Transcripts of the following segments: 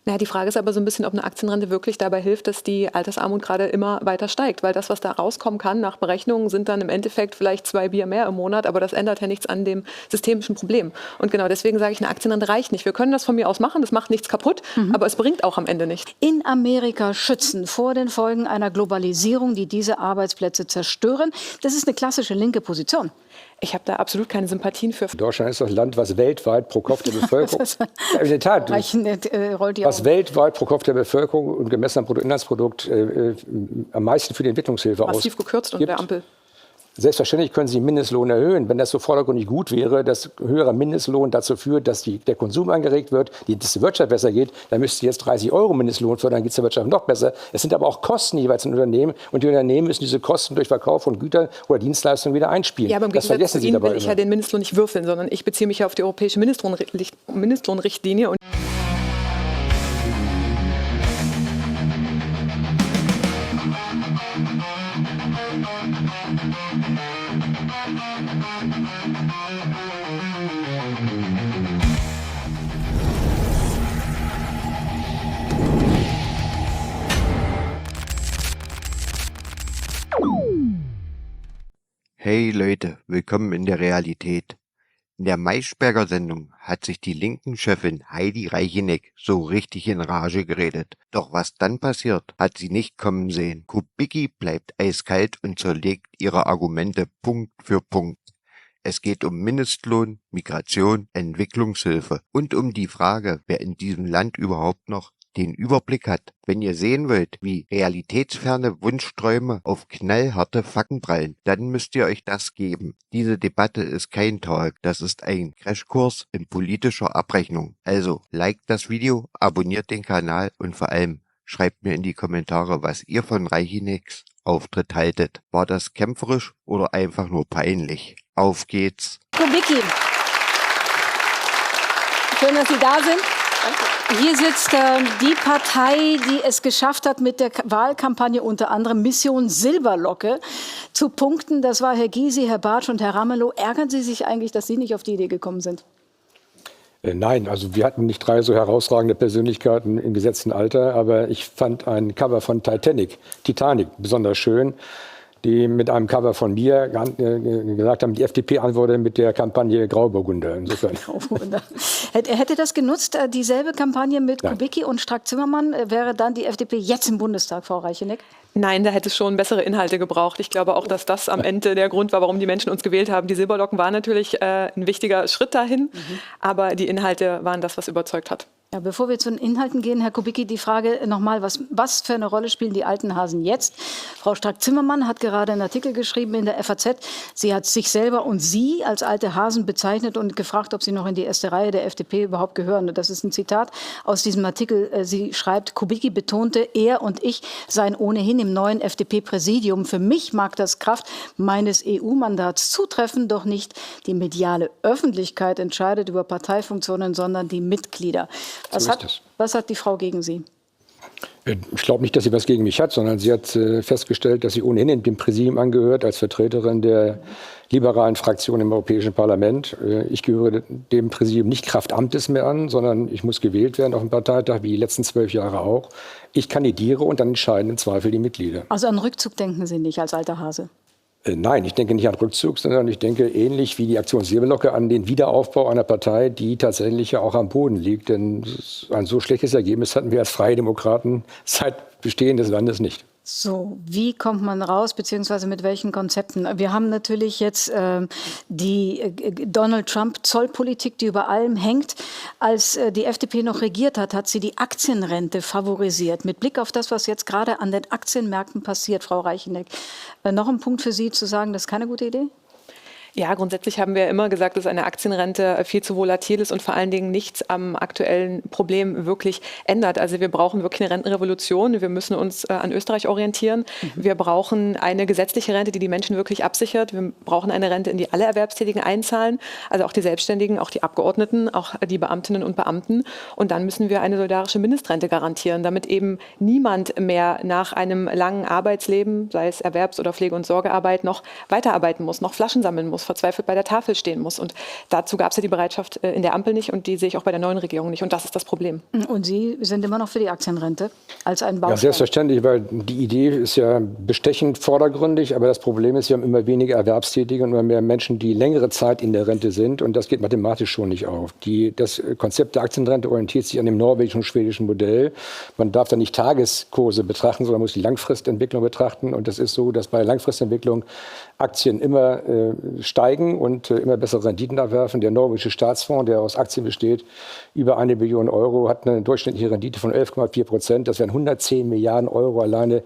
Naja, die Frage ist aber so ein bisschen, ob eine Aktienrente wirklich dabei hilft, dass die Altersarmut gerade immer weiter steigt. Weil das, was da rauskommen kann nach Berechnungen, sind dann im Endeffekt vielleicht 2 Bier mehr im Monat. Aber das ändert ja nichts an dem systemischen Problem. Und genau deswegen sage ich, eine Aktienrente reicht nicht. Wir können das von mir aus machen, das macht nichts kaputt. Aber es bringt auch am Ende nichts. In Amerika schützen vor den Folgen einer Globalisierung, die diese Arbeitsplätze zerstören. Das ist eine klassische linke Position. Ich habe da absolut keine Sympathien für. Deutschland ist das Land, was weltweit pro Kopf der Bevölkerung, in der Tat, was weltweit pro Kopf der Bevölkerung und gemessen am Bruttoinlandsprodukt am meisten für die Entwicklungshilfe ausgibt. Massiv gekürzt unter der Ampel. Selbstverständlich können Sie den Mindestlohn erhöhen. Wenn das so vordergründig gut wäre, dass höherer Mindestlohn dazu führt, dass der Konsum angeregt wird, dass die Wirtschaft besser geht, dann müsste Sie jetzt 30 € Mindestlohn fördern, dann geht es der Wirtschaft noch besser. Es sind aber auch Kosten jeweils in Unternehmen und die Unternehmen müssen diese Kosten durch Verkauf von Gütern oder Dienstleistungen wieder einspielen. Ja, aber im Gegensatz zu Ihnen will ich ja den Mindestlohn nicht würfeln, sondern ich beziehe mich ja auf die europäische Mindestlohnrichtlinie. Und Hey Leute, willkommen in der Realität. In der Maischberger-Sendung hat sich die linken Chefin Heidi Reicheneck so richtig in Rage geredet. Doch was dann passiert, hat sie nicht kommen sehen. Kubicki bleibt eiskalt und zerlegt ihre Argumente Punkt für Punkt. Es geht um Mindestlohn, Migration, Entwicklungshilfe und um die Frage, wer in diesem Land überhaupt noch den Überblick hat. Wenn ihr sehen wollt, wie realitätsferne Wunschträume auf knallharte Fakten prallen, dann müsst ihr euch das geben. Diese Debatte ist kein Talk, das ist ein Crashkurs in politischer Abrechnung. Also, liked das Video, abonniert den Kanal und vor allem schreibt mir in die Kommentare, was ihr von Reichenecks Auftritt haltet. War das kämpferisch oder einfach nur peinlich? Auf geht's! Kubicki, schön, dass Sie da sind. Hier sitzt die Partei, die es geschafft hat, mit der Wahlkampagne unter anderem Mission Silberlocke zu punkten. Das war Herr Gysi, Herr Bartsch und Herr Ramelow. Ärgern Sie sich eigentlich, dass Sie nicht auf die Idee gekommen sind? Nein, also wir hatten nicht 3 so herausragende Persönlichkeiten im gesetzten Alter, aber ich fand ein Cover von Titanic, besonders schön, die mit einem Cover von mir gesagt haben, die FDP antwortet mit der Kampagne Grauburgunder. Insofern. Grauburgunder. Hätte das genutzt, dieselbe Kampagne mit Kubicki und Strack-Zimmermann, wäre dann die FDP jetzt im Bundestag, Frau Reicheneck? Nein, da hätte es schon bessere Inhalte gebraucht. Ich glaube auch, dass das am Ende der Grund war, warum die Menschen uns gewählt haben. Die Silberlocken waren natürlich ein wichtiger Schritt dahin, aber die Inhalte waren das, was überzeugt hat. Ja, bevor wir zu den Inhalten gehen, Herr Kubicki, die Frage nochmal, was für eine Rolle spielen die alten Hasen jetzt? Frau Strack-Zimmermann hat gerade einen Artikel geschrieben in der FAZ. Sie hat sich selber und Sie als alte Hasen bezeichnet und gefragt, ob Sie noch in die erste Reihe der FDP überhaupt gehören. Das ist ein Zitat aus diesem Artikel. Sie schreibt, Kubicki betonte, er und ich seien ohnehin im neuen FDP-Präsidium. Für mich mag das Kraft meines EU-Mandats zutreffen, doch nicht die mediale Öffentlichkeit entscheidet über Parteifunktionen, sondern die Mitglieder. Was hat die Frau gegen Sie? Ich glaube nicht, dass sie was gegen mich hat, sondern sie hat festgestellt, dass sie ohnehin in dem Präsidium angehört, als Vertreterin der liberalen Fraktion im Europäischen Parlament. Ich gehöre dem Präsidium nicht Kraft Amtes mehr an, sondern ich muss gewählt werden auf dem Parteitag, wie die letzten 12 Jahre auch. Ich kandidiere und dann entscheiden im Zweifel die Mitglieder. Also an Rückzug denken Sie nicht als alter Hase? Nein, ich denke nicht an Rückzug, sondern ich denke ähnlich wie die Aktion Silberlocke an den Wiederaufbau einer Partei, die tatsächlich ja auch am Boden liegt. Denn ein so schlechtes Ergebnis hatten wir als Freie Demokraten seit Bestehen des Landes nicht. So, wie kommt man raus, beziehungsweise mit welchen Konzepten? Wir haben natürlich jetzt die Donald Trump-Zollpolitik, die über allem hängt. Als die FDP noch regiert hat, hat sie die Aktienrente favorisiert. Mit Blick auf das, was jetzt gerade an den Aktienmärkten passiert, Frau Reicheneck, noch ein Punkt für Sie zu sagen, das ist keine gute Idee? Ja, grundsätzlich haben wir immer gesagt, dass eine Aktienrente viel zu volatil ist und vor allen Dingen nichts am aktuellen Problem wirklich ändert. Also wir brauchen wirklich eine Rentenrevolution. Wir müssen uns an Österreich orientieren. Wir brauchen eine gesetzliche Rente, die die Menschen wirklich absichert. Wir brauchen eine Rente, in die alle Erwerbstätigen einzahlen, also auch die Selbstständigen, auch die Abgeordneten, auch die Beamtinnen und Beamten. Und dann müssen wir eine solidarische Mindestrente garantieren, damit eben niemand mehr nach einem langen Arbeitsleben, sei es Erwerbs- oder Pflege- und Sorgearbeit, noch weiterarbeiten muss, noch Flaschen sammeln muss. muss, verzweifelt bei der Tafel stehen muss. Und dazu gab es ja die Bereitschaft in der Ampel nicht und die sehe ich auch bei der neuen Regierung nicht. Und das ist das Problem. Und Sie sind immer noch für die Aktienrente als ein Baustein? Ja, selbstverständlich, weil die Idee ist ja bestechend vordergründig, aber das Problem ist, wir haben immer weniger Erwerbstätige und immer mehr Menschen, die längere Zeit in der Rente sind und das geht mathematisch schon nicht auf. Das Konzept der Aktienrente orientiert sich an dem norwegischen und schwedischen Modell. Man darf da nicht Tageskurse betrachten, sondern muss die Langfristentwicklung betrachten und das ist so, dass bei Langfristentwicklung Aktien immer steigen und immer bessere Renditen abwerfen. Der norwegische Staatsfonds, der aus Aktien besteht, über 1 Billion Euro, hat eine durchschnittliche Rendite von 11,4%. Das wären 110 Milliarden Euro alleine,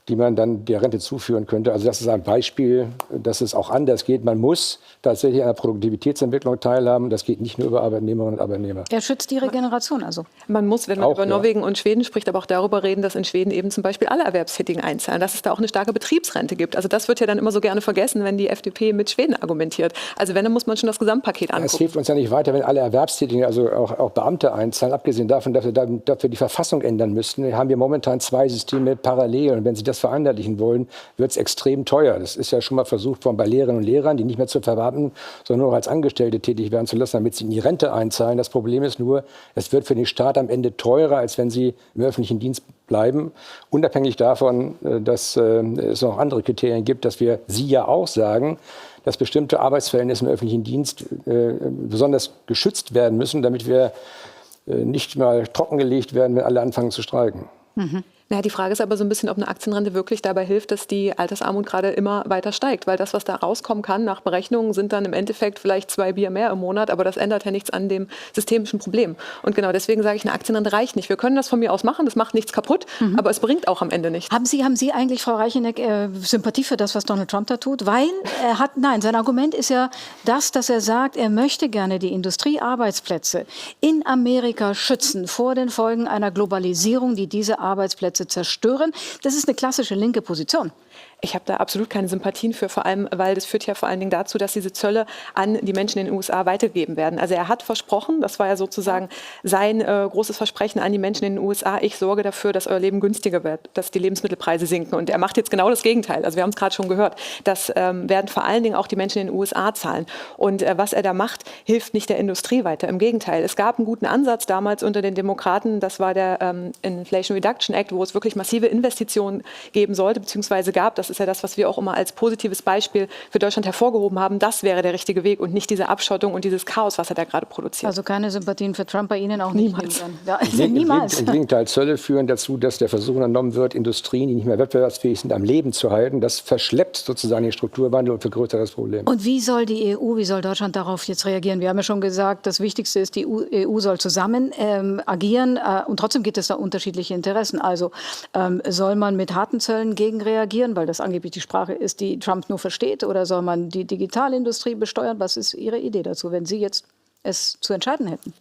die man dann der Rente zuführen könnte. Also das ist ein Beispiel, dass es auch anders geht. Man muss tatsächlich an der Produktivitätsentwicklung teilhaben. Das geht nicht nur über Arbeitnehmerinnen und Arbeitnehmer. Er schützt die Regeneration also. Man muss, wenn man Auch, über ja. Norwegen und Schweden spricht, aber auch darüber reden, dass in Schweden eben zum Beispiel alle Erwerbstätigen einzahlen, dass es da auch eine starke Betriebsrente gibt. Also das wird ja dann immer so gerne vergessen, wenn die FDP mit Schweden argumentiert. Also wenn, dann muss man schon das Gesamtpaket angucken. Es hilft uns ja nicht weiter, wenn alle Erwerbstätigen, also auch Beamte einzahlen. Abgesehen davon, dass wir die Verfassung ändern müssten, haben wir momentan 2 Systeme parallel. Und wenn Sie das veranschaulichen wollen, wird es extrem teuer. Das ist ja schon mal versucht worden bei Lehrerinnen und Lehrern, die nicht mehr zu verwarten, sondern nur noch als Angestellte tätig werden zu lassen, damit sie in die Rente einzahlen. Das Problem ist nur, es wird für den Staat am Ende teurer, als wenn sie im öffentlichen Dienst bleiben. Unabhängig davon, dass es noch andere Kriterien gibt, dass Sie ja auch sagen, dass bestimmte Arbeitsverhältnisse im öffentlichen Dienst besonders geschützt werden müssen, damit wir nicht mal trockengelegt werden, wenn alle anfangen zu streiken. Mhm. Naja, die Frage ist aber so ein bisschen, ob eine Aktienrente wirklich dabei hilft, dass die Altersarmut gerade immer weiter steigt. Weil das, was da rauskommen kann nach Berechnungen, sind dann im Endeffekt vielleicht 2 Bier mehr im Monat. Aber das ändert ja nichts an dem systemischen Problem. Und genau deswegen sage ich, eine Aktienrente reicht nicht. Wir können das von mir aus machen, das macht nichts kaputt. Aber es bringt auch am Ende nichts. Haben Sie eigentlich, Frau Reicheneck, Sympathie für das, was Donald Trump da tut? Weil sein Argument ist ja das, dass er sagt, er möchte gerne die Industriearbeitsplätze in Amerika schützen vor den Folgen einer Globalisierung, die diese Arbeitsplätze zerstören. Das ist eine klassische linke Position. Ich habe da absolut keine Sympathien für, vor allem, weil das führt ja vor allen Dingen dazu, dass diese Zölle an die Menschen in den USA weitergegeben werden. Also er hat versprochen, das war ja sozusagen sein großes Versprechen an die Menschen in den USA, ich sorge dafür, dass euer Leben günstiger wird, dass die Lebensmittelpreise sinken. Und er macht jetzt genau das Gegenteil. Also wir haben es gerade schon gehört. Das werden vor allen Dingen auch die Menschen in den USA zahlen. Und was er da macht, hilft nicht der Industrie weiter. Im Gegenteil. Es gab einen guten Ansatz damals unter den Demokraten, das war der Inflation Reduction Act, wo es wirklich massive Investitionen geben sollte, beziehungsweise gab. Das ist ja das, was wir auch immer als positives Beispiel für Deutschland hervorgehoben haben. Das wäre der richtige Weg und nicht diese Abschottung und dieses Chaos, was er da gerade produziert. Also keine Sympathien für Trump bei Ihnen auch nicht? Niemals. Ja, niemals. Im Gegenteil, Zölle führen dazu, dass der Versuch unternommen wird, Industrien, die nicht mehr wettbewerbsfähig sind, am Leben zu halten. Das verschleppt sozusagen den Strukturwandel und vergrößert das Problem. Und wie soll die EU, wie soll Deutschland darauf jetzt reagieren? Wir haben ja schon gesagt, das Wichtigste ist, die EU soll zusammen agieren und trotzdem gibt es da unterschiedliche Interessen. Also soll man mit harten Zöllen gegen reagieren, weil das angeblich die Sprache ist, die Trump nur versteht, oder soll man die Digitalindustrie besteuern? Was ist Ihre Idee dazu, wenn Sie jetzt es zu entscheiden hätten?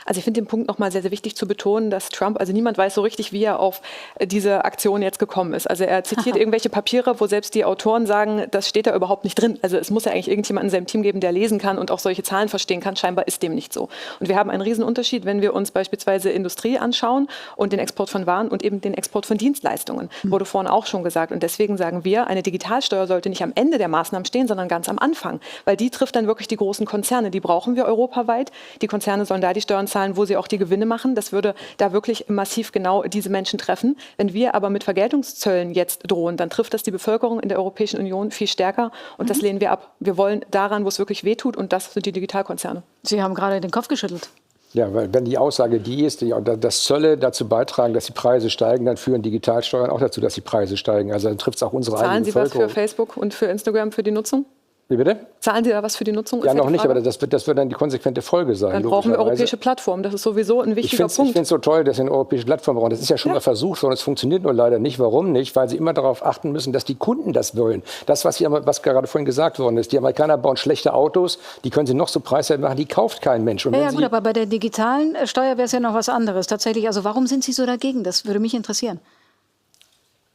Also ich finde den Punkt nochmal sehr, sehr wichtig zu betonen, dass Trump, also niemand weiß so richtig, wie er auf diese Aktion jetzt gekommen ist. Also er zitiert irgendwelche Papiere, wo selbst die Autoren sagen, das steht da überhaupt nicht drin. Also es muss ja eigentlich irgendjemanden in seinem Team geben, der lesen kann und auch solche Zahlen verstehen kann. Scheinbar ist dem nicht so. Und wir haben einen Riesenunterschied, wenn wir uns beispielsweise Industrie anschauen und den Export von Waren und eben den Export von Dienstleistungen. Wurde vorhin auch schon gesagt. Und deswegen sagen wir, eine Digitalsteuer sollte nicht am Ende der Maßnahmen stehen, sondern ganz am Anfang. Weil die trifft dann wirklich die großen Konzerne. Die brauchen wir europaweit. Die Konzerne sollen da die Steuern zahlen, wo sie auch die Gewinne machen. Das würde da wirklich massiv genau diese Menschen treffen. Wenn wir aber mit Vergeltungszöllen jetzt drohen, dann trifft das die Bevölkerung in der Europäischen Union viel stärker. Und das lehnen wir ab. Wir wollen daran, wo es wirklich wehtut. Und das sind die Digitalkonzerne. Sie haben gerade den Kopf geschüttelt. Ja, weil wenn die Aussage die ist, dass Zölle dazu beitragen, dass die Preise steigen, dann führen Digitalsteuern auch dazu, dass die Preise steigen. Also dann trifft es auch unsere eigene Bevölkerung. Zahlen Sie was für Facebook und für Instagram für die Nutzung? Wie bitte? Zahlen Sie da was für die Nutzung? Ja, noch nicht, aber das wird dann die konsequente Folge sein. Dann brauchen wir europäische Plattformen. Das ist sowieso ein wichtiger Punkt. Ich finde es so toll, dass wir eine europäische Plattform brauchen. Das ist ja schon mal versucht worden. Es funktioniert nur leider nicht. Warum nicht? Weil sie immer darauf achten müssen, dass die Kunden das wollen. Das, was gerade vorhin gesagt worden ist. Die Amerikaner bauen schlechte Autos. Die können sie noch so preiswert machen. Die kauft kein Mensch. Und Ja gut, aber bei der digitalen Steuer wäre es ja noch was anderes. Tatsächlich, also warum sind Sie so dagegen? Das würde mich interessieren.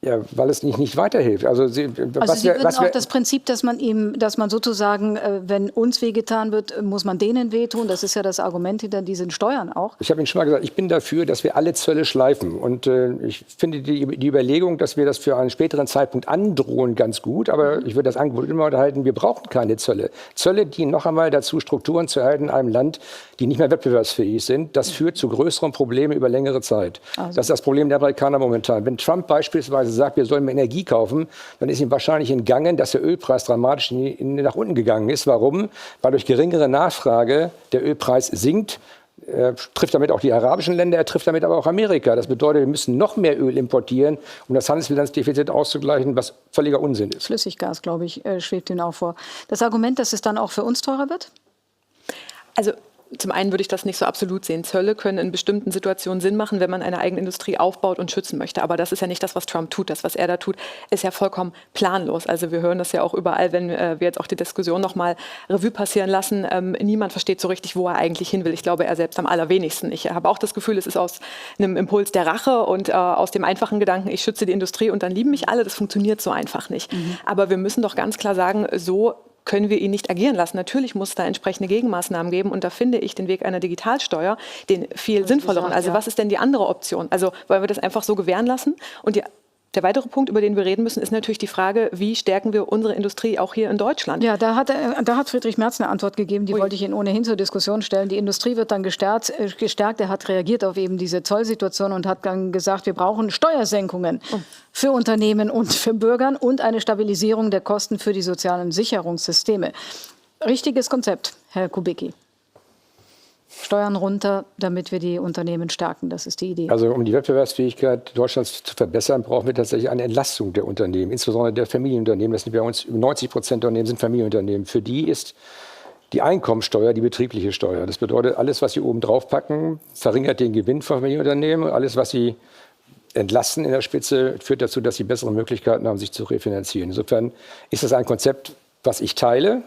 Ja, weil es nicht weiterhilft. Also Sie würden auch das Prinzip, dass man sozusagen, wenn uns wehgetan wird, muss man denen wehtun. Das ist ja das Argument hinter diesen Steuern auch. Ich habe Ihnen schon mal gesagt, ich bin dafür, dass wir alle Zölle schleifen. Und ich finde die Überlegung, dass wir das für einen späteren Zeitpunkt androhen, ganz gut. Aber ich würde das Angebot immer unterhalten, wir brauchen keine Zölle. Zölle dienen noch einmal dazu, Strukturen zu erhalten in einem Land, die nicht mehr wettbewerbsfähig sind. Das führt zu größeren Problemen über längere Zeit. Das ist das Problem der Amerikaner momentan. Wenn Trump beispielsweise sagt, wir sollen mehr Energie kaufen, dann ist ihm wahrscheinlich entgangen, dass der Ölpreis dramatisch nach unten gegangen ist. Warum? Weil durch geringere Nachfrage der Ölpreis sinkt. Er trifft damit auch die arabischen Länder, er trifft damit aber auch Amerika. Das bedeutet, wir müssen noch mehr Öl importieren, um das Handelsbilanzdefizit auszugleichen, was völliger Unsinn ist. Flüssiggas, glaube ich, schwebt Ihnen auch vor. Das Argument, dass es dann auch für uns teurer wird? Also zum einen würde ich das nicht so absolut sehen. Zölle können in bestimmten Situationen Sinn machen, wenn man eine eigene Industrie aufbaut und schützen möchte. Aber das ist ja nicht das, was Trump tut. Das, was er da tut, ist ja vollkommen planlos. Also wir hören das ja auch überall, wenn wir jetzt auch die Diskussion noch mal Revue passieren lassen. Niemand versteht so richtig, wo er eigentlich hin will. Ich glaube, er selbst am allerwenigsten. Ich habe auch das Gefühl, es ist aus einem Impuls der Rache und aus dem einfachen Gedanken, ich schütze die Industrie und dann lieben mich alle. Das funktioniert so einfach nicht. Aber wir müssen doch ganz klar sagen, so können wir ihn nicht agieren lassen. Natürlich muss es da entsprechende Gegenmaßnahmen geben. Und da finde ich den Weg einer Digitalsteuer den viel sinnvolleren. Also was ist denn die andere Option? Also wollen wir das einfach so gewähren lassen? Und der weitere Punkt, über den wir reden müssen, ist natürlich die Frage, wie stärken wir unsere Industrie auch hier in Deutschland? Ja, da hat Friedrich Merz eine Antwort gegeben, die wollte ich Ihnen ohnehin zur Diskussion stellen. Die Industrie wird dann gestärkt. Er hat reagiert auf eben diese Zollsituation und hat dann gesagt, wir brauchen Steuersenkungen für Unternehmen und für Bürgern und eine Stabilisierung der Kosten für die sozialen Sicherungssysteme. Richtiges Konzept, Herr Kubicki. Steuern runter, damit wir die Unternehmen stärken. Das ist die Idee. Also um die Wettbewerbsfähigkeit Deutschlands zu verbessern, brauchen wir tatsächlich eine Entlastung der Unternehmen, insbesondere der Familienunternehmen. Das sind bei uns 90% der Unternehmen sind Familienunternehmen. Für die ist die Einkommensteuer die betriebliche Steuer. Das bedeutet, alles, was sie oben drauf packen, verringert den Gewinn von Familienunternehmen. Alles, was sie entlasten in der Spitze, führt dazu, dass sie bessere Möglichkeiten haben, sich zu refinanzieren. Insofern ist das ein Konzept, was ich teile.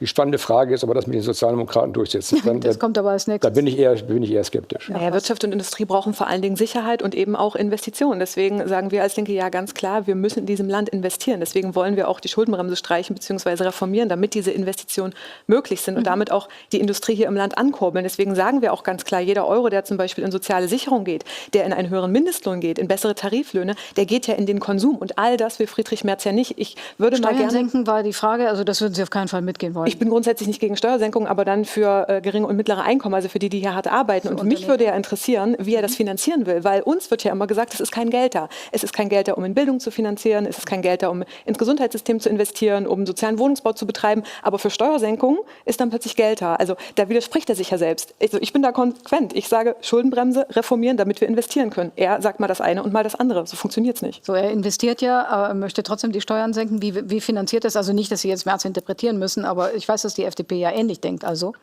Die spannende Frage ist, ob wir das mit den Sozialdemokraten durchsetzen können. Das kommt aber als nächstes. Da bin ich eher skeptisch. Naja, Wirtschaft und Industrie brauchen vor allen Dingen Sicherheit und eben auch Investitionen. Deswegen sagen wir als Linke ja ganz klar, wir müssen in diesem Land investieren. Deswegen wollen wir auch die Schuldenbremse streichen bzw. reformieren, damit diese Investitionen möglich sind und damit auch die Industrie hier im Land ankurbeln. Deswegen sagen wir auch ganz klar, jeder Euro, der zum Beispiel in soziale Sicherung geht, der in einen höheren Mindestlohn geht, in bessere Tariflöhne, der geht ja in den Konsum. Und all das will Friedrich Merz ja nicht. Ich würde Steuern mal gerne senken war die Frage, also das würden Sie auf keinen Fall mitgehen wollen. Ich bin grundsätzlich nicht gegen Steuersenkungen, aber dann für geringe und mittlere Einkommen, also für die, die hier hart arbeiten. Und mich würde ja interessieren, wie er das finanzieren will, weil uns wird ja immer gesagt, es ist kein Geld da. Es ist kein Geld da, um in Bildung zu finanzieren, es ist kein Geld da, um ins Gesundheitssystem zu investieren, um sozialen Wohnungsbau zu betreiben, aber für Steuersenkungen ist dann plötzlich Geld da. Also da widerspricht er sich ja selbst. Also ich bin da konsequent. Ich sage, Schuldenbremse reformieren, damit wir investieren können. Er sagt mal das eine und mal das andere. So funktioniert es nicht. So, er investiert ja, aber möchte trotzdem die Steuern senken. Wie finanziert das? Also nicht, dass Sie jetzt Merz interpretieren müssen, aber ich weiß, dass die FDP ja ähnlich denkt. Also,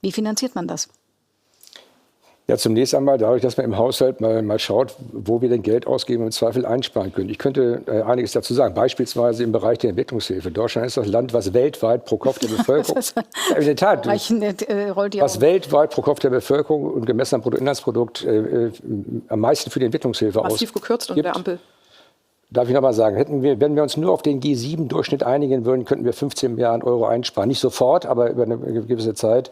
wie finanziert man das? Ja, zunächst einmal dadurch, dass man im Haushalt mal schaut, wo wir denn Geld ausgeben und im Zweifel einsparen können. Ich könnte einiges dazu sagen, beispielsweise im Bereich der Entwicklungshilfe. Deutschland ist das Land, was weltweit pro Kopf der Bevölkerung, in der Tat, was weltweit pro Kopf der Bevölkerung und gemessen am Bruttoinlandsprodukt am meisten für die Entwicklungshilfe ausgibt. Massiv gekürzt unter der Ampel. Darf ich noch mal sagen, wenn wir uns nur auf den G7-Durchschnitt einigen würden, könnten wir 15 Milliarden Euro einsparen. Nicht sofort, aber über eine gewisse Zeit.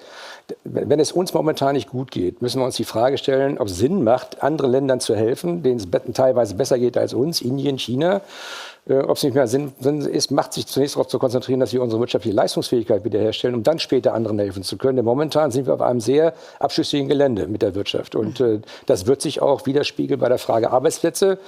Wenn es uns momentan nicht gut geht, müssen wir uns die Frage stellen, ob es Sinn macht, anderen Ländern zu helfen, denen es teilweise besser geht als uns, Indien, China. Ob es nicht mehr Sinn ist, macht sich zunächst darauf zu konzentrieren, dass wir unsere wirtschaftliche Leistungsfähigkeit wiederherstellen, um dann später anderen helfen zu können. Denn momentan sind wir auf einem sehr abschüssigen Gelände mit der Wirtschaft. Und das wird sich auch widerspiegeln bei der Frage Arbeitsplätze.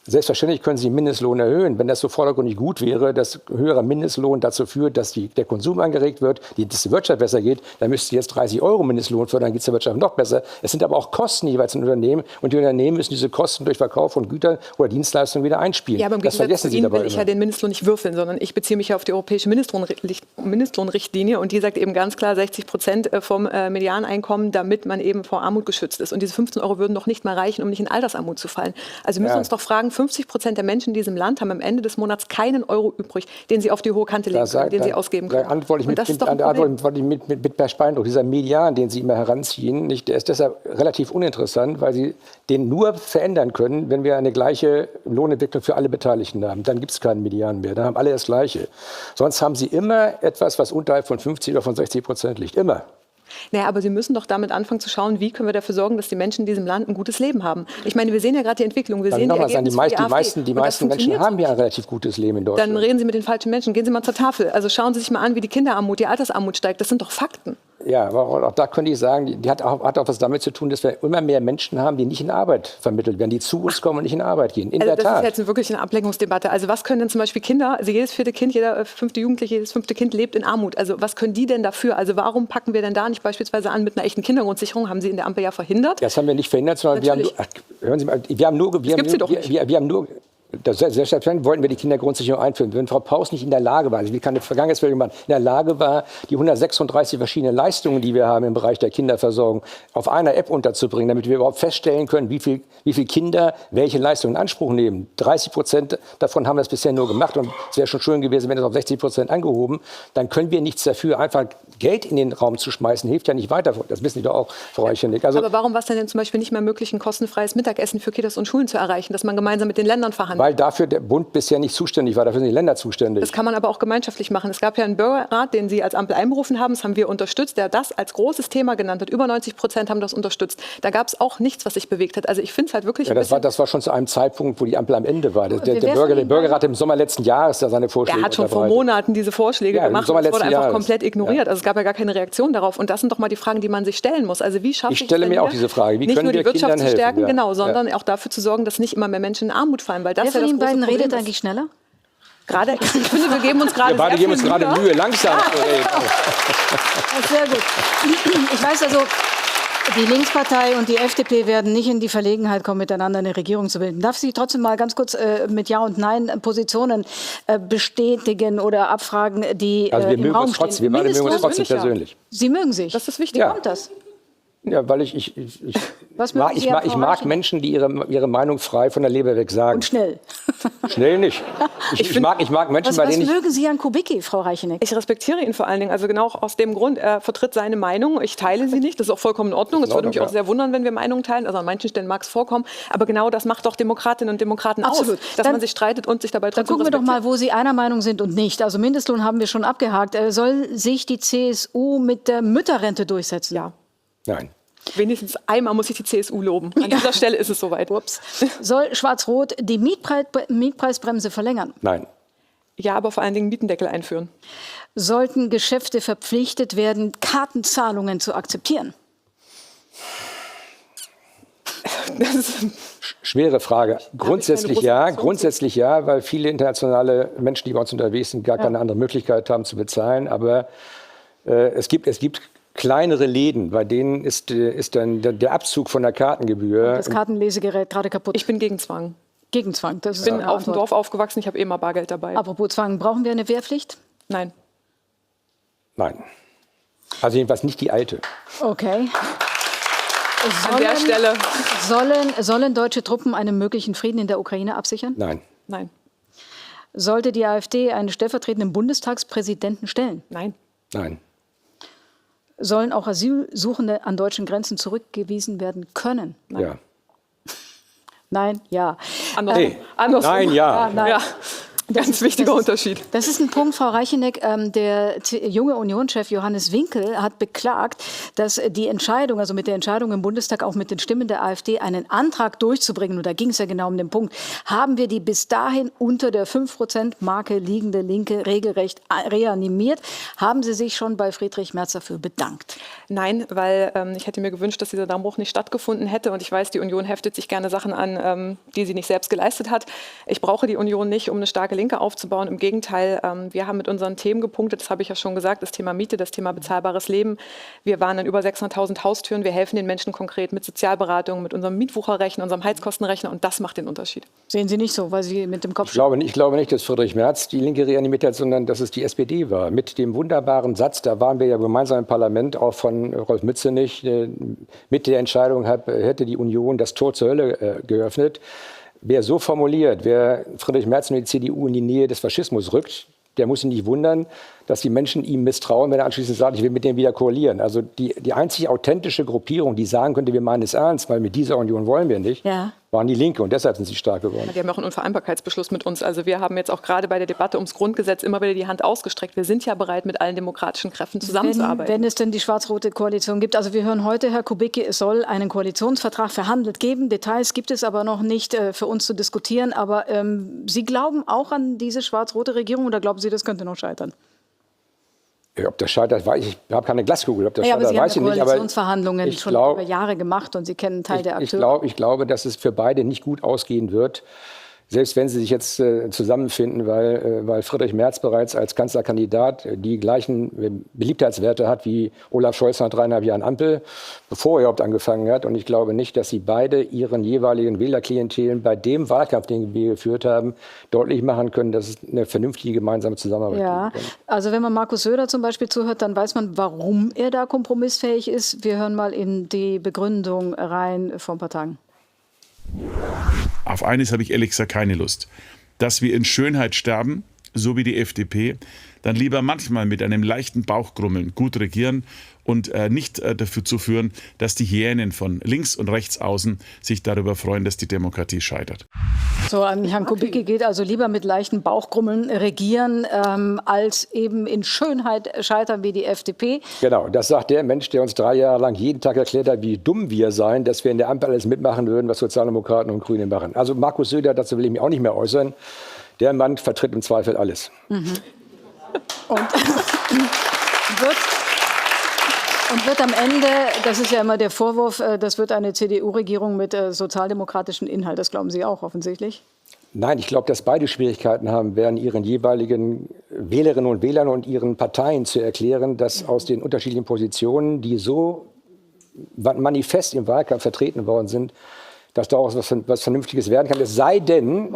Selbstverständlich können Sie den Mindestlohn erhöhen. Wenn das so vordergründig gut wäre, dass höherer Mindestlohn dazu führt, dass der Konsum angeregt wird, dass die Wirtschaft besser geht, dann müsste Sie jetzt 30 € Mindestlohn fördern, dann geht es der Wirtschaft noch besser. Es sind aber auch Kosten jeweils in Unternehmen und die Unternehmen müssen diese Kosten durch Verkauf von Gütern oder Dienstleistungen wieder einspielen. Ja, aber das vergessen Sie Sie Ihnen dabei will ich immer. ja den Mindestlohn nicht würfeln, sondern ich beziehe mich ja auf die europäische Mindestlohnrichtlinie und die sagt eben ganz klar 60% vom Medianeinkommen, damit man eben vor Armut geschützt ist. Und diese 15 Euro würden doch nicht mal reichen, um nicht in Altersarmut zu fallen. Also wir müssen uns doch fragen, 50% der Menschen in diesem Land haben am Ende des Monats keinen Euro übrig, den sie auf die hohe Kante legen können, den sie ausgeben können. Da antworte ich Und das ist doch ein Problem. mit Per Speindruck. Dieser Median, den Sie immer heranziehen, der ist deshalb relativ uninteressant, weil Sie den nur verändern können, wenn wir eine gleiche Lohnentwicklung für alle Beteiligten haben. Dann gibt es keinen Median mehr. Dann haben alle das Gleiche. Sonst haben Sie immer etwas, was unterhalb von 50 oder von 60% liegt. Immer. Naja, aber Sie müssen doch damit anfangen zu schauen, wie können wir dafür sorgen, dass die Menschen in diesem Land ein gutes Leben haben. Ich meine, wir sehen ja gerade die Entwicklung, wir sehen die Ergebnisse für die AfD. Die meisten Menschen haben ja ein relativ gutes Leben in Deutschland. Dann reden Sie mit den falschen Menschen, gehen Sie mal zur Tafel. Also schauen Sie sich mal an, wie die Kinderarmut, die Altersarmut steigt. Das sind doch Fakten. Ja, aber auch da könnte ich sagen, die hat auch was damit zu tun, dass wir immer mehr Menschen haben, die nicht in Arbeit vermittelt werden, die zu uns kommen und nicht in Arbeit gehen. In der Tat. Das ist jetzt wirklich eine Ablenkungsdebatte. Also was können denn zum Beispiel Kinder, also jedes vierte Kind, jeder fünfte Jugendliche, jedes fünfte Kind lebt in Armut. Also was können die denn dafür? Also warum packen wir denn da nicht beispielsweise an mit einer echten Kindergrundsicherung? Haben Sie in der Ampel ja verhindert. Das haben wir nicht verhindert, sondern hören Sie mal, wir haben nur selbstverständlich wollten wir die Kindergrundsicherung einführen. Wenn Frau Paus nicht in der Lage war, also wie kann eine Vergangenheitswelt machen, in der Lage war, die 136 verschiedenen Leistungen, die wir haben im Bereich der Kinderversorgung, auf einer App unterzubringen, damit wir überhaupt feststellen können, wie viel Kinder welche Leistungen in Anspruch nehmen. 30% davon haben das bisher nur gemacht und es wäre schon schön gewesen, wenn es auf 60% angehoben. Dann können wir nichts dafür, einfach Geld in den Raum zu schmeißen, hilft ja nicht weiter. Das wissen Sie doch auch, Frau Reicheneck. Also, aber warum war es denn zum Beispiel nicht mehr möglich, ein kostenfreies Mittagessen für Kitas und Schulen zu erreichen, dass man gemeinsam mit den Ländern verhandelt? Weil dafür der Bund bisher nicht zuständig war, dafür sind die Länder zuständig. Das kann man aber auch gemeinschaftlich machen. Es gab ja einen Bürgerrat, den Sie als Ampel einberufen haben, das haben wir unterstützt, der das als großes Thema genannt hat. Über 90% haben das unterstützt. Da gab es auch nichts, was sich bewegt hat. Also ich finde es halt wirklich... Ja, das war schon zu einem Zeitpunkt, wo die Ampel am Ende war. Der Bürgerrat im Sommer letzten Jahres da seine Vorschläge Er hat schon vor Monaten diese Vorschläge gemacht und es wurde einfach komplett ignoriert. Ja. Also es gab ja gar keine Reaktion darauf. Und das sind doch mal die Fragen, die man sich stellen muss. Also wie schaffe ich stelle mir auch diese Frage. Wie nicht können nur die wir Wirtschaft Kindern zu stärken, helfen? genau, sondern auch dafür zu sorgen, dass nicht immer mehr Menschen in Armut fallen. Weil das Wer von ja das Ihnen große beiden Problem redet ist. eigentlich schneller? Gerade, ich finde, wir geben uns gerade Wir beide geben uns gerade Mühe, langsam zu reden. Sehr gut. Ich weiß also, die Linkspartei und die FDP werden nicht in die Verlegenheit kommen, miteinander eine Regierung zu bilden. Darf ich Sie trotzdem mal ganz kurz mit Ja und Nein Positionen bestätigen oder abfragen, die Also wir im mögen Raum uns trotzdem, stehen? wir beide mögen uns trotzdem Mindestlohn, persönlich. Sie mögen sich. Das ist wichtig. Wie kommt das? Ja, weil ich Was mögen Sie, Herr mag Frauchen? Menschen, die ihre Meinung frei von der Leber weg sagen. Und schnell. Schnell nicht. Ich mag Menschen, bei Was denen ich... mögen Sie an Kubicki, Frau Reicheneck? Ich respektiere ihn vor allen Dingen, also genau aus dem Grund, er vertritt seine Meinung, ich teile sie nicht, das ist auch vollkommen in Ordnung. Es würde mich auch sehr wundern, wenn wir Meinungen teilen, also an manchen Stellen mag es vorkommen, aber genau das macht doch Demokratinnen und Demokraten Absolut. aus, dass man sich streitet und sich dabei Dann trotzdem gucken wir doch respektiert. mal, wo Sie einer Meinung sind und nicht. Also Mindestlohn haben wir schon abgehakt. Soll sich die CSU mit der Mütterrente durchsetzen? Ja, Nein. wenigstens einmal muss ich die CSU loben. An dieser Stelle ist es soweit. Ups. Soll Schwarz-Rot die Mietpreisbremse verlängern? Nein. Ja, aber vor allen Dingen Mietendeckel einführen. Sollten Geschäfte verpflichtet werden, Kartenzahlungen zu akzeptieren? Schwere Frage. Grundsätzlich ja, weil viele internationale Menschen, die bei uns unterwegs sind, gar keine andere Möglichkeit haben zu bezahlen. Aber es gibt kleinere Läden, bei denen ist dann der Abzug von der Kartengebühr. Das Kartenlesegerät gerade kaputt. Ich bin gegen Zwang. Gegen Zwang. Das ist Ich bin eine auf dem Antwort. Dorf aufgewachsen, ich habe immer Bargeld dabei. Apropos Zwang, brauchen wir eine Wehrpflicht? Nein. Nein. Also jedenfalls nicht die alte. Okay. An der Stelle. Sollen deutsche Truppen einen möglichen Frieden in der Ukraine absichern? Nein. Nein. Sollte die AfD einen stellvertretenden Bundestagspräsidenten stellen? Nein. Nein. Sollen auch Asylsuchende an deutschen Grenzen zurückgewiesen werden können? Ja. Nein, ja. Andersrum. Nee. Andersrum. Nein, ja. Nein. Ja. Ganz wichtiger Unterschied. Das ist ein Punkt, Frau Reicheneck. Der junge Unionschef Johannes Winkel hat beklagt, dass die Entscheidung, also mit der Entscheidung im Bundestag auch mit den Stimmen der AfD einen Antrag durchzubringen, und da ging es ja genau um den Punkt, haben wir die bis dahin unter der 5%-Marke liegende Linke regelrecht reanimiert. Haben Sie sich schon bei Friedrich Merz dafür bedankt? Nein, weil ich hätte mir gewünscht, dass dieser Dammbruch nicht stattgefunden hätte. Und ich weiß, die Union heftet sich gerne Sachen an, die sie nicht selbst geleistet hat. Ich brauche die Union nicht, um eine starke starke Linke aufzubauen. Im Gegenteil, wir haben mit unseren Themen gepunktet, das habe ich ja schon gesagt, das Thema Miete, das Thema bezahlbares Leben. Wir waren an über 600.000 Haustüren. Wir helfen den Menschen konkret mit Sozialberatung, mit unserem Mietwucherrechner, unserem Heizkostenrechner und das macht den Unterschied. Sehen Sie nicht so, weil Sie mit dem Kopf... Ich glaube nicht, dass Friedrich Merz die Linke reanimiert hat, sondern dass es die SPD war. Mit dem wunderbaren Satz, da waren wir ja gemeinsam im Parlament, auch von Rolf Mützenich, mit der Entscheidung hätte die Union das Tor zur Hölle geöffnet. Wer so formuliert, wer Friedrich Merz und die CDU in die Nähe des Faschismus rückt, der muss sich nicht wundern, dass die Menschen ihm misstrauen, wenn er anschließend sagt, ich will mit dem wieder koalieren. Also die einzig authentische Gruppierung, die sagen könnte, wir meinen es ernst, weil mit dieser Union wollen wir nicht, waren die Linke und deshalb sind sie stark geworden. Die haben auch einen Unvereinbarkeitsbeschluss mit uns. Also wir haben jetzt auch gerade bei der Debatte ums Grundgesetz immer wieder die Hand ausgestreckt. Wir sind ja bereit, mit allen demokratischen Kräften zusammenzuarbeiten. Wenn es denn die schwarz-rote Koalition gibt. Also wir hören heute, Herr Kubicki, es soll einen Koalitionsvertrag verhandelt geben. Details gibt es aber noch nicht für uns zu diskutieren. Aber Sie glauben auch an diese schwarz-rote Regierung oder glauben Sie, das könnte noch scheitern? Ob das scheitert, weiß ich. Ich habe keine Glaskugel. Ob das scheitert, aber Sie weiß ich haben ja nicht. Aber Koalitionsverhandlungen schon über Jahre gemacht und Sie kennen einen Teil der Akteure. Ich glaube, dass es für beide nicht gut ausgehen wird. Selbst wenn sie sich jetzt zusammenfinden, weil Friedrich Merz bereits als Kanzlerkandidat die gleichen Beliebtheitswerte hat wie Olaf Scholz nach 3,5 Jahren Ampel, bevor er überhaupt angefangen hat. Und ich glaube nicht, dass sie beide ihren jeweiligen Wählerklientelen bei dem Wahlkampf, den wir geführt haben, deutlich machen können, dass es eine vernünftige gemeinsame Zusammenarbeit geben kann. Also wenn man Markus Söder zum Beispiel zuhört, dann weiß man, warum er da kompromissfähig ist. Wir hören mal in die Begründung rein vor ein paar Tagen. Auf eines habe ich ehrlich gesagt keine Lust. Dass wir in Schönheit sterben, so wie die FDP, dann lieber manchmal mit einem leichten Bauchgrummeln gut regieren und nicht dafür zu führen, dass die Hyänen von links und rechts außen sich darüber freuen, dass die Demokratie scheitert. So, an Herrn Kubicki geht also lieber mit leichten Bauchgrummeln regieren, als eben in Schönheit scheitern wie die FDP. Genau, das sagt der Mensch, der uns 3 Jahre lang jeden Tag erklärt hat, wie dumm wir seien, dass wir in der Ampel alles mitmachen würden, was Sozialdemokraten und Grüne machen. Also Markus Söder, dazu will ich mich auch nicht mehr äußern. Der Mann vertritt im Zweifel alles. Und wird am Ende, das ist ja immer der Vorwurf, das wird eine CDU-Regierung mit sozialdemokratischen Inhalt. Das glauben Sie auch offensichtlich? Nein, ich glaube, dass beide Schwierigkeiten haben werden, ihren jeweiligen Wählerinnen und Wählern und ihren Parteien zu erklären, dass aus den unterschiedlichen Positionen, die so manifest im Wahlkampf vertreten worden sind, dass daraus was Vernünftiges werden kann. Es sei denn,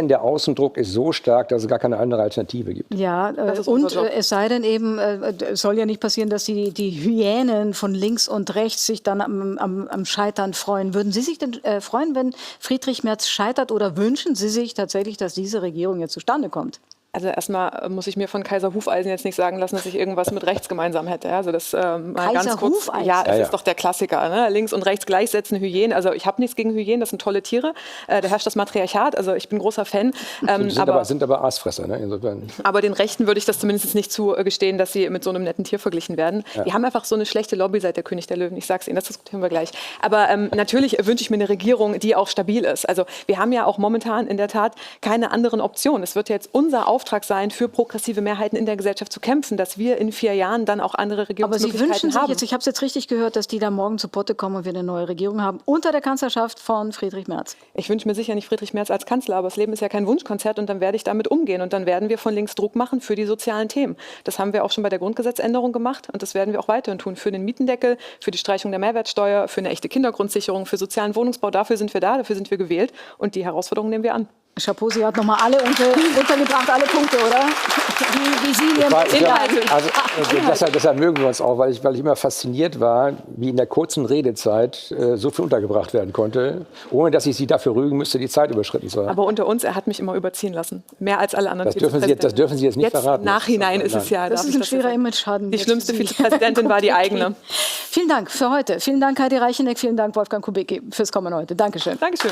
der Außendruck ist so stark, dass es gar keine andere Alternative gibt. Ja, und es sei denn eben, es soll ja nicht passieren, dass die Hyänen von links und rechts sich dann am Scheitern freuen. Würden Sie sich denn freuen, wenn Friedrich Merz scheitert, oder wünschen Sie sich tatsächlich, dass diese Regierung jetzt zustande kommt? Also erstmal muss ich mir von Kaiser Hufeisen jetzt nicht sagen lassen, dass ich irgendwas mit rechts gemeinsam hätte. Also das mal ganz kurz. Hufeisen? Ja, das ist doch der Klassiker. Ne? Links und rechts gleichsetzen, Hyänen. Also ich habe nichts gegen Hyänen, das sind tolle Tiere. Da herrscht das Matriarchat, also ich bin großer Fan. Sind aber Aasfresser, ne? Insofern. Aber den Rechten würde ich das zumindest nicht zugestehen, dass sie mit so einem netten Tier verglichen werden. Ja. Die haben einfach so eine schlechte Lobby seit der König der Löwen. Ich sage es Ihnen, das diskutieren wir gleich. Aber natürlich wünsche ich mir eine Regierung, die auch stabil ist. Also wir haben ja auch momentan in der Tat keine anderen Optionen. Es wird jetzt unser Auftrag sein, für progressive Mehrheiten in der Gesellschaft zu kämpfen, dass wir in 4 Jahren dann auch andere Regierungsmöglichkeiten haben. Aber Sie wünschen sich jetzt, ich habe es jetzt richtig gehört, dass die da morgen zu Potte kommen und wir eine neue Regierung haben, unter der Kanzlerschaft von Friedrich Merz. Ich wünsche mir sicher nicht Friedrich Merz als Kanzler, aber das Leben ist ja kein Wunschkonzert und dann werde ich damit umgehen und dann werden wir von links Druck machen für die sozialen Themen. Das haben wir auch schon bei der Grundgesetzänderung gemacht und das werden wir auch weiterhin tun. Für den Mietendeckel, für die Streichung der Mehrwertsteuer, für eine echte Kindergrundsicherung, für sozialen Wohnungsbau. Dafür sind wir da, dafür sind wir gewählt und die Herausforderungen nehmen wir an. Chapeau, Sie hat nochmal alle untergebracht, alle Punkte, oder? Wie Sie hier deshalb mögen wir uns auch, weil ich immer fasziniert war, wie in der kurzen Redezeit so viel untergebracht werden konnte, ohne dass ich Sie dafür rügen müsste, die Zeit überschritten zu haben. Aber unter uns, er hat mich immer überziehen lassen. Mehr als alle anderen. Das dürfen Sie jetzt nicht verraten. Im Nachhinein ist es ja. Das ist ein schwerer Image-Schaden. Die schlimmste Vizepräsidentin war die eigene. Vielen Dank für heute. Vielen Dank, Heidi Reicheneck. Vielen Dank, Wolfgang Kubicki, fürs Kommen heute. Dankeschön. Dankeschön.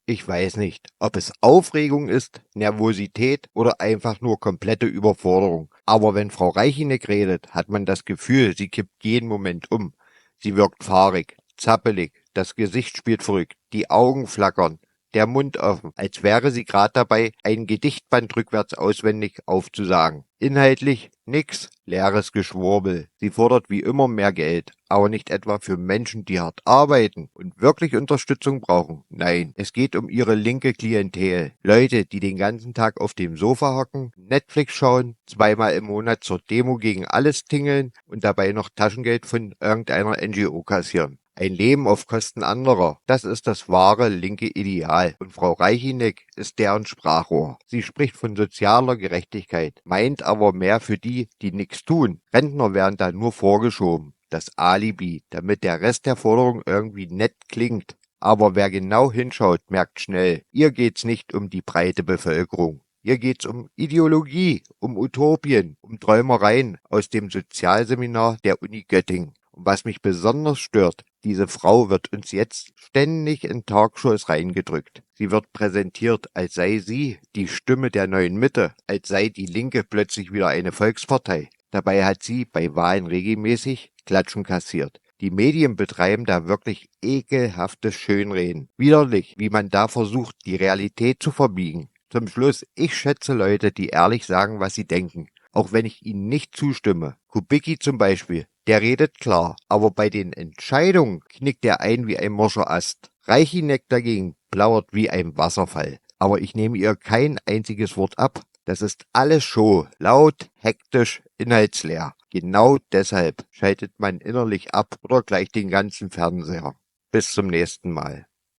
Ich weiß nicht, ob es Aufregung ist, Nervosität oder einfach nur komplette Überforderung. Aber wenn Frau Reicheneck redet, hat man das Gefühl, sie kippt jeden Moment um. Sie wirkt fahrig, zappelig, das Gesicht spielt verrückt, die Augen flackern, der Mund offen, als wäre sie gerade dabei, ein Gedichtband rückwärts auswendig aufzusagen. Inhaltlich nix, leeres Geschwurbel. Sie fordert wie immer mehr Geld. aber nicht etwa für Menschen, die hart arbeiten und wirklich Unterstützung brauchen. Nein, es geht um ihre linke Klientel. Leute, die den ganzen Tag auf dem Sofa hocken, Netflix schauen, zweimal im Monat zur Demo gegen alles tingeln und dabei noch Taschengeld von irgendeiner NGO kassieren. Ein Leben auf Kosten anderer, das ist das wahre linke Ideal. Und Frau Reichinek ist deren Sprachrohr. Sie spricht von sozialer Gerechtigkeit, meint aber mehr für die, die nichts tun. Rentner werden da nur vorgeschoben. Das Alibi, damit der Rest der Forderung irgendwie nett klingt. Aber wer genau hinschaut, merkt schnell, ihr geht's nicht um die breite Bevölkerung. Hier geht's um Ideologie, um Utopien, um Träumereien aus dem Sozialseminar der Uni Göttingen. Und was mich besonders stört, diese Frau wird uns jetzt ständig in Talkshows reingedrückt. Sie wird präsentiert, als sei sie die Stimme der neuen Mitte, als sei die Linke plötzlich wieder eine Volkspartei. Dabei hat sie bei Wahlen regelmäßig Klatschen kassiert. Die Medien betreiben da wirklich ekelhaftes Schönreden. Widerlich, wie man da versucht, die Realität zu verbiegen. Zum Schluss, ich schätze Leute, die ehrlich sagen, was sie denken. Auch wenn ich ihnen nicht zustimme. Kubicki zum Beispiel, der redet klar, aber bei den Entscheidungen knickt er ein wie ein morscher Ast. Reichinek dagegen plaudert wie ein Wasserfall. Aber ich nehme ihr kein einziges Wort ab. Das ist alles Show, laut, hektisch, inhaltsleer. Genau deshalb schaltet man innerlich ab oder gleich den ganzen Fernseher. Bis zum nächsten Mal.